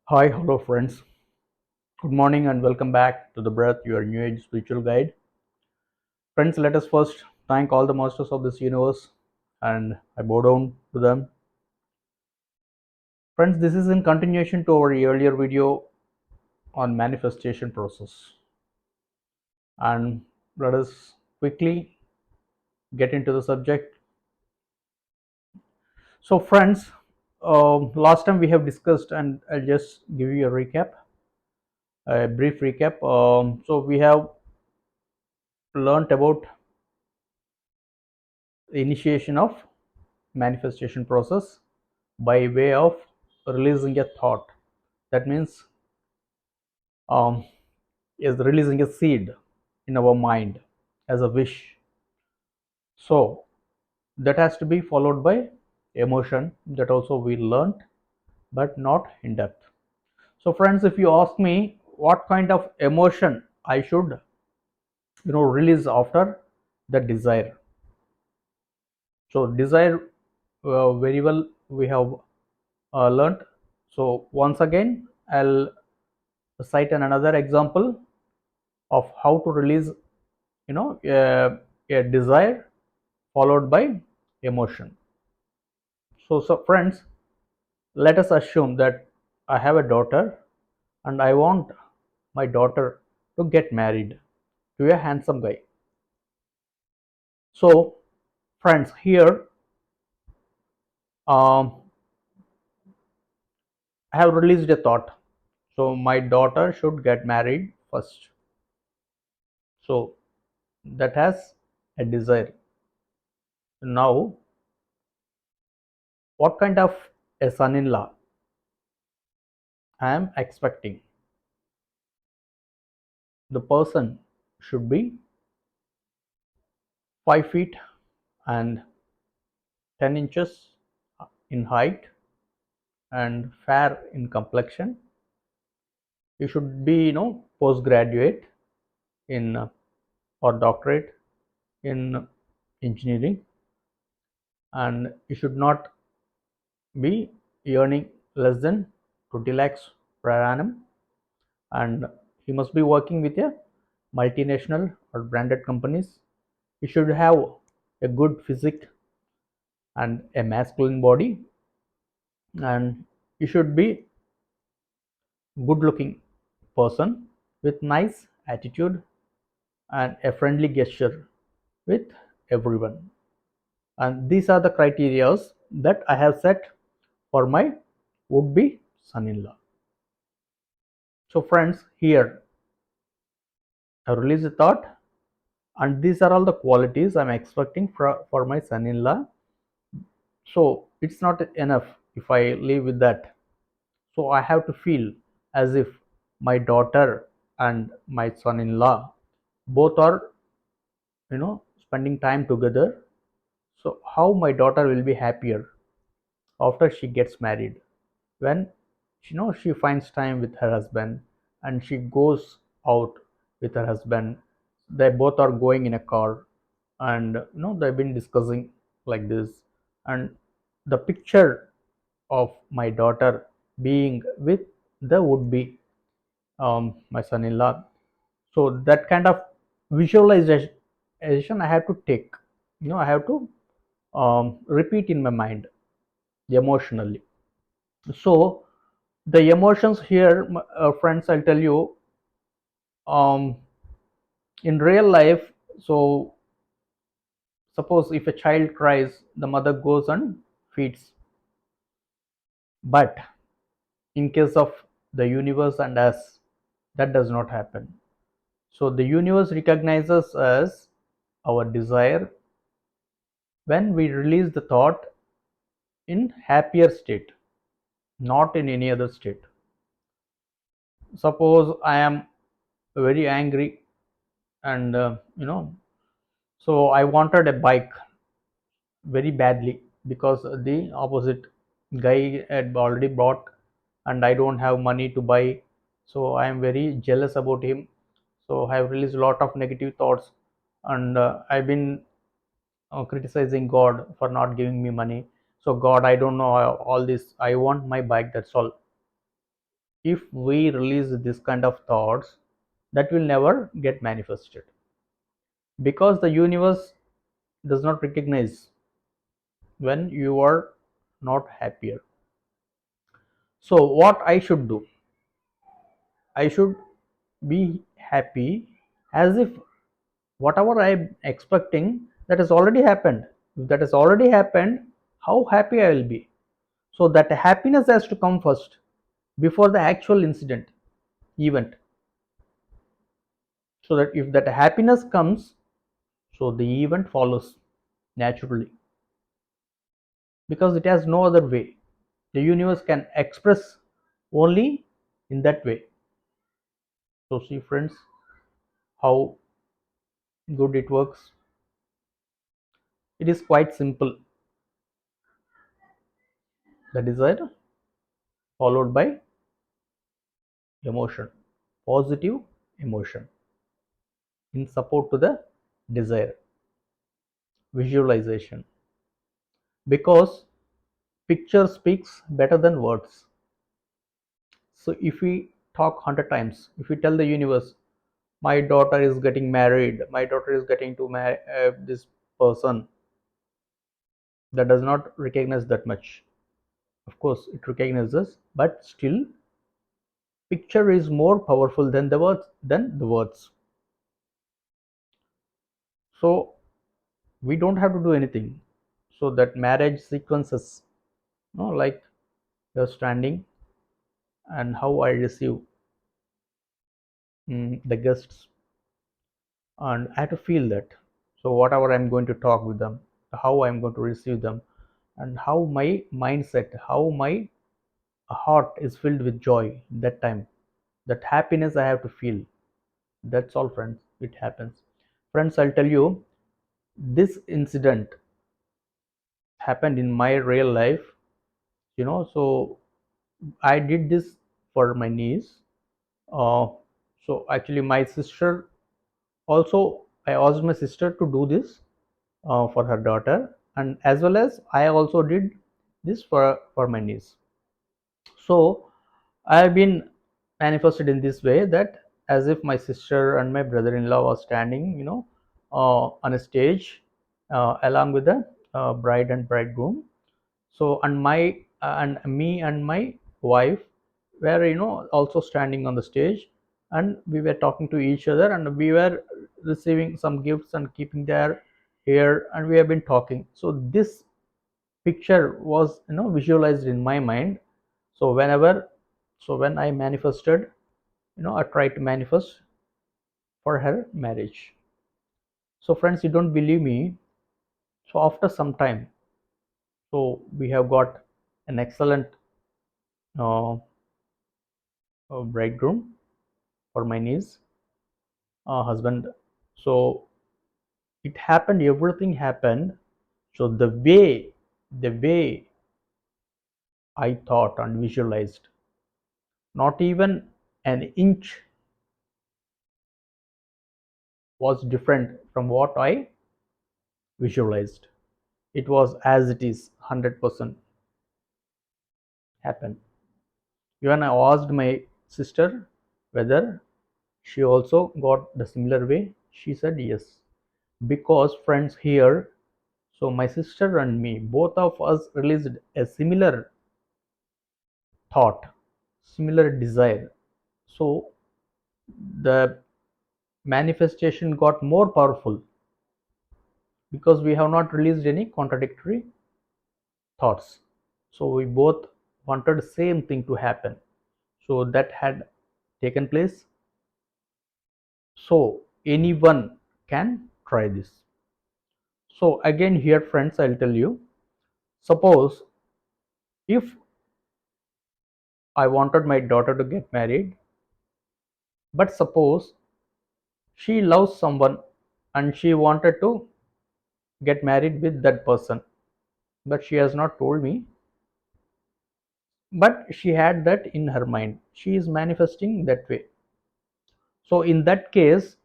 Hi, hello friends. Good morning and welcome back to The Breath, your new age spiritual guide. Friends, let us first thank all the masters of this universe and I bow down to them. Friends, this is in continuation to our earlier video on manifestation process. And let us quickly get into the subject. So, friends, last time we have discussed, and I'll just give you a brief recap. So, we have learnt about the initiation of manifestation process by way of releasing a thought. That means um, is releasing a seed in our mind as a wish. So that has to be followed by emotion, that also we learned, but not in depth. So friends, if you ask me what kind of emotion I should release after the desire. So desire, very well we have learned. So once again I'll cite another example of how to release a desire followed by emotion. So friends, let us assume that I have a daughter and I want my daughter to get married to a handsome guy. So friends, here um, I have released a thought. So my daughter should get married first. So that has a desire. Now, what kind of a son-in-law I am expecting? The person should be 5 feet and 10 inches in height and fair in complexion. You should be, postgraduate in or doctorate in engineering, and you should not be earning less than 20 lakhs per annum, and he must be working with a multinational or branded companies. You should have a good physique and a masculine body, and you should be good looking person with nice attitude and a friendly gesture with everyone. And these are the criterias that I have set for my would be son-in-law. So friends, here I release a thought, and these are all the qualities I'm expecting for my son-in-law. So it's not enough if I live with that. So I have to feel as if my daughter and my son-in-law both are spending time together. So how my daughter will be happier after she gets married, when she finds time with her husband and she goes out with her husband. They both are going in a car, and they've been discussing like this, and the picture of my daughter being with the would be my son-in-law. So that kind of visualization I have to take, I have to repeat in my mind emotionally. So the emotions here, friends, I'll tell you, um, in real life. So suppose if a child cries, the mother goes and feeds. But in case of the universe and us, that does not happen. So the universe recognizes as our desire when we release the thought in happier state, not in any other state. Suppose I am very angry, and so I wanted a bike very badly because the opposite guy had already bought and I don't have money to buy. So I am very jealous about him. So I have released a lot of negative thoughts, and I've been criticizing God for not giving me money. So God, I don't know all this. I want my bike. That's all. if we release this kind of thoughts, that will never get manifested, because the universe does not recognize when you are not happier. So what I should do, I should be happy, as if whatever I'm expecting, that has already happened. If that has already happened, how happy I will be. So that happiness has to come first, before the actual incident, event. So that if that happiness comes, so the event follows naturally, because it has no other way. The universe can express only in that way. So see friends, how good it works. It is quite simple. The desire followed by emotion, positive emotion in support to the desire, visualization, because picture speaks better than words. So if we talk 100 times, if we tell the universe, my daughter is getting married, my daughter is getting to marry this person, that does not recognize that much. Of course it recognizes, but still picture is more powerful than the words. So we don't have to do anything. So that marriage sequences, like you're standing, and how I receive the guests, and I have to feel that. So whatever I'm going to talk with them, how I'm going to receive them, and how my mindset, how my heart is filled with joy that time, that happiness I have to feel. That's all friends, it happens. Friends, I'll tell you, this incident happened in my real life. So I did this for my niece. So actually my sister also, I asked my sister to do this for her daughter, and as well as I also did this for my niece. So I have been manifested in this way, that as if my sister and my brother-in-law was standing, on a stage, along with the bride and bridegroom. So and me and my wife were, also standing on the stage, and we were talking to each other, and we were receiving some gifts and keeping their here, and we have been talking. So this picture was, visualized in my mind. So when I manifested, I tried to manifest for her marriage. So friends, you don't believe me. So after some time, so we have got an excellent uh, bridegroom for my niece, husband. So it happened, everything happened. So the way I thought and visualized, not even an inch was different from what I visualized. It was as it is, 100% happened. Even I asked my sister whether she also got the similar way. She said yes. Because friends, here, so my sister and me, both of us released a similar thought, similar desire. So the manifestation got more powerful, because we have not released any contradictory thoughts. So we both wanted same thing to happen. So that had taken place. So anyone can try this. So again here friends, I'll tell you, suppose if I wanted my daughter to get married, but suppose she loves someone and she wanted to get married with that person, but she has not told me, but she had that in her mind, she is manifesting that way. So in that case,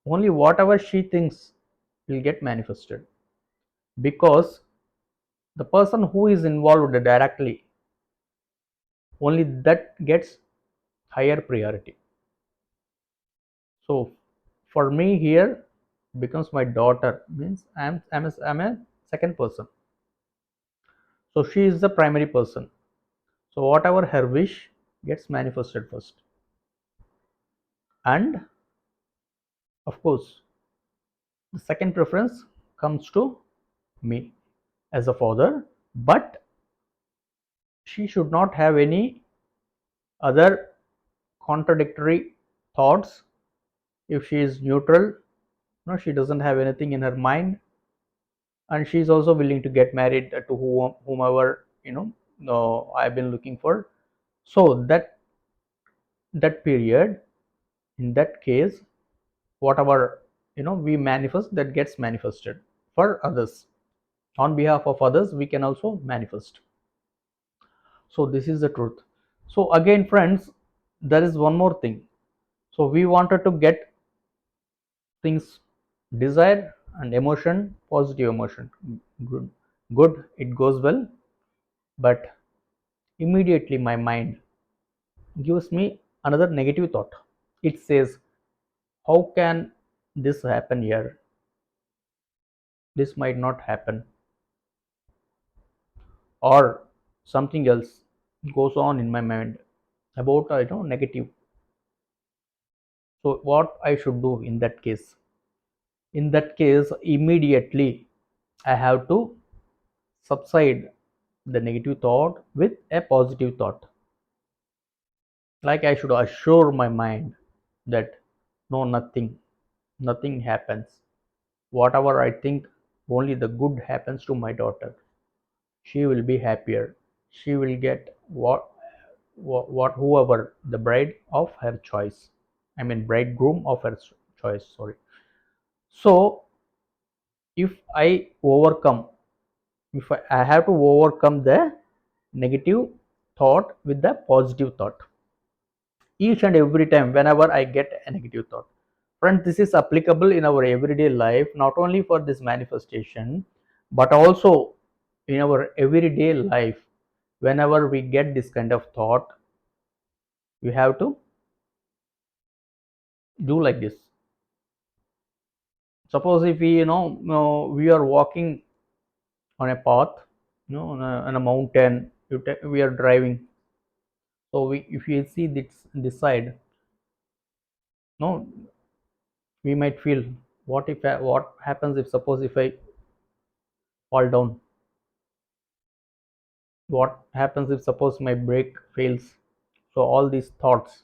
only whatever she thinks will get manifested, because the person who is involved directly, only that gets higher priority. So for me here becomes my daughter, means I'm a second person. So she is the primary person. So whatever her wish gets manifested first. And of course, the second preference comes to me as a father, but she should not have any other contradictory thoughts. If she is neutral, no, she doesn't have anything in her mind, and she is also willing to get married to whomever, I've been looking for. So that period, in that case, whatever we manifest, that gets manifested for others. On behalf of others, we can also manifest. So this is the truth. So again, friends, there is one more thing. So we wanted to get things, desire and emotion, positive emotion, good, it goes well. But immediately my mind gives me another negative thought. It says, how can this happen here? This might not happen, or something else goes on in my mind about negative. So what I should do in that case? In that case, immediately I have to subside the negative thought with a positive thought. Like I should assure my mind that no, nothing happens. Whatever I think, only the good happens to my daughter. She will be happier. She will get what whoever the bride of her choice. I mean bridegroom of her choice. Sorry. So if I overcome, if I have to overcome the negative thought with the positive thought each and every time whenever I get a negative thought. Friends, this is applicable in our everyday life, not only for this manifestation, but also in our everyday life. Whenever we get this kind of thought, we have to do like this. Suppose if we, we are walking on a path, on a mountain, we are driving. So if you see this side, no, we might feel, what happens if suppose if I fall down? What happens if suppose my brake fails? So all these thoughts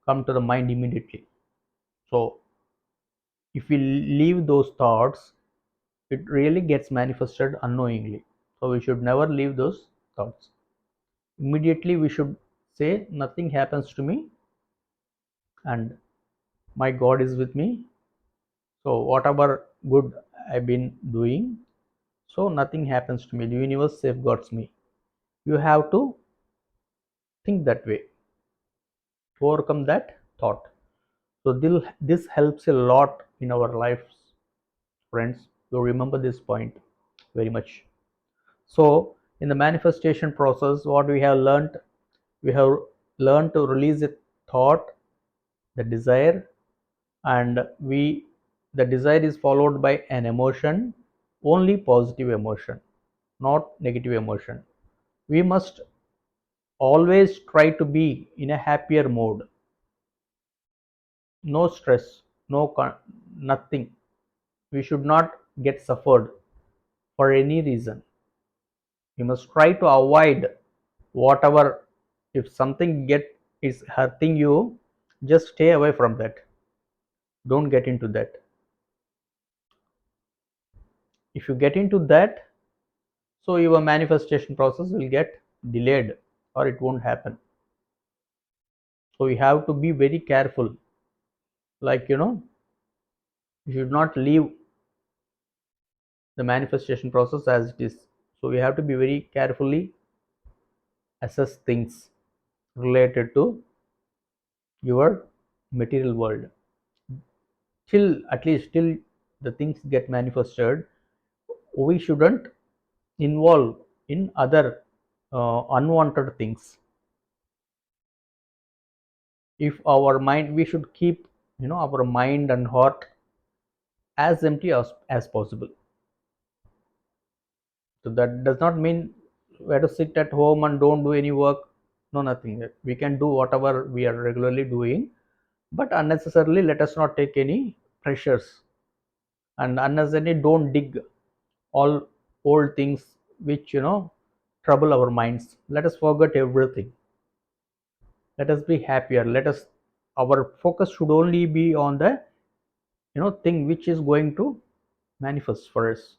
come to the mind immediately. So if we leave those thoughts, it really gets manifested unknowingly. So we should never leave those thoughts. Immediately we should say, nothing happens to me, and my God is with me. So whatever good I've been doing, so nothing happens to me. The universe safeguards me. You have to think that way, overcome that thought. So this helps a lot in our lives, friends. You remember this point very much. So in the manifestation process, what we have learned to release a thought, the desire, and the desire is followed by an emotion, only positive emotion, not negative emotion. We must always try to be in a happier mode. No stress, nothing. We should not get suffered for any reason. We must try to avoid whatever. If something get is hurting you, just stay away from that. Don't get into that. If you get into that, so your manifestation process will get delayed, or it won't happen. So you have to be very careful. Like, you should not leave the manifestation process as it is. So we have to be very carefully assess things related to your material world. Till at least till the things get manifested, we shouldn't involve in other unwanted things. If our mind, we should keep our mind and heart as empty as possible. So that does not mean we have to sit at home and don't do any work. No, nothing. We can do whatever we are regularly doing, but unnecessarily let us not take any pressures, and unnecessarily don't dig all old things which trouble our minds. Let us forget everything. Let us be happier. Let us, our focus should only be on the thing which is going to manifest for us.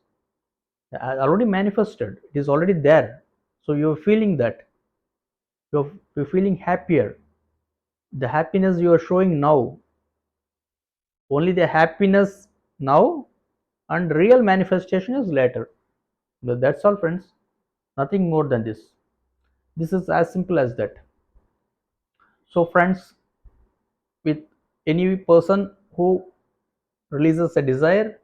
Already manifested, it is already there. So you're feeling that, you're feeling happier. The happiness you are showing now, only the happiness now, and real manifestation is later. That's all, friends. Nothing more than this. This is as simple as that. So friends, with any person who releases a desire,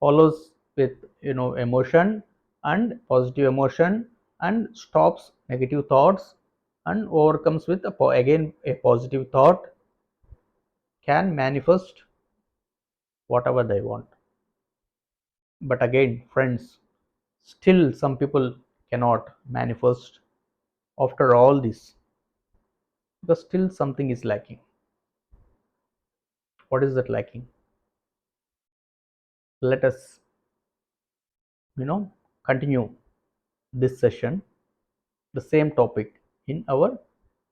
follows with emotion and positive emotion, and stops negative thoughts and overcomes with again a positive thought, can manifest whatever they want. But again, friends, still some people cannot manifest after all this, because still something is lacking. What is that lacking? Let us continue this session, the same topic, in our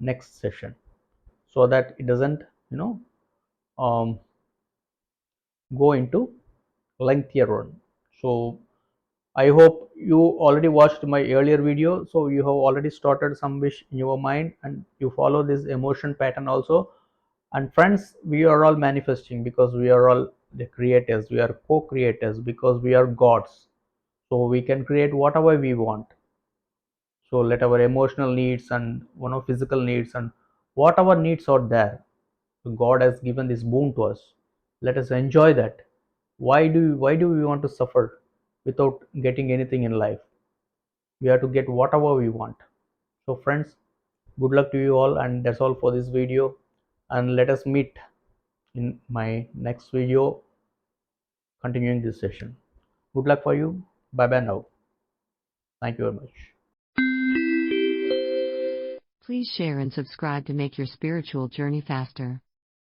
next session, so that it doesn't um, go into lengthier one. So I hope you already watched my earlier video, so you have already started some wish in your mind and you follow this emotion pattern also. And friends, we are all manifesting because we are all the creators, we are co-creators, because we are gods. So we can create whatever we want. So let our emotional needs and physical needs and whatever needs are there, God has given this boon to us. Let us enjoy that. Why do we want to suffer without getting anything in life? We have to get whatever we want. So friends, good luck to you all, and that's all for this video, and let us meet in my next video continuing this session. Good luck for you. Bye bye now. Thank you very much. Please share and subscribe to make your spiritual journey faster.